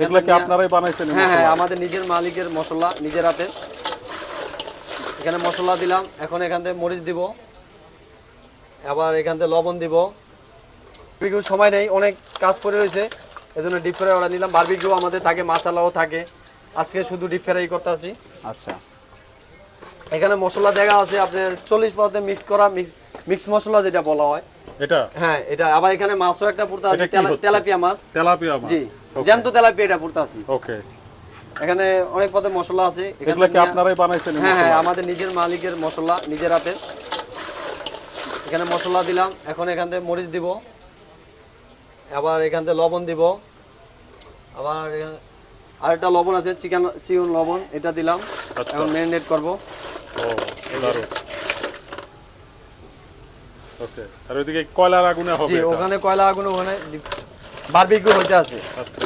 এগুলো কি আপনারাই বানাইছেন? হ্যাঁ হ্যাঁ, আমাদের নিজের মালিকের মশলা, নিজের হাতে। এখানে মশলা দিলাম, এখন এখান থেকে মরিচ দিব, আবার এখান থেকে লবণ দিব। বারবিকিউ সময় নেই, অনেক কাজ পড়ে রয়েছে, এজন্য ডিপ ফ্রাই অর্ডার নিলাম। বারবিকিউ আমাদের থাকে, মশলাও থাকে, আজকে শুধু ডিপ ফ্রাই করতেছি। আচ্ছা, এখানে মশলা দেখা আছে আপনার 40 পদে মিক্স করা, মিক্স মশলা যেটা বলা হয় এটা। হ্যাঁ, এটা আবার এখানে মাছও একটা পুরতা আছে, তেলাপিয়া মাছ। তেলাপিয়া মাছ, জি, জ্যান্ত তেলাপিয়া এটা পুরতাছি। ওকে। এখানে অনেক পদে মশলা আছে। এগুলো কি আপনারাই বানাইছেন? হ্যাঁ হ্যাঁ, আমাদের নিজের মালিকের মশলা, নিজের হাতে। এখানে মশলা দিলাম, এখন এখান থেকে মরিচ দিব, আবার এখান থেকে লবণ দিব, আবার আরেকটা লবণ আছে, চিকেন লবণ, এটা দিলাম। এখন ম্যারিনেট করব। ও দারুণ। ওকে, আর ওইদিকে কয়লার আগুনে হবে? জি, ওখানে কয়লা আগুনে, ওখানে বারবিকিউ হইতে আছে। আচ্ছা।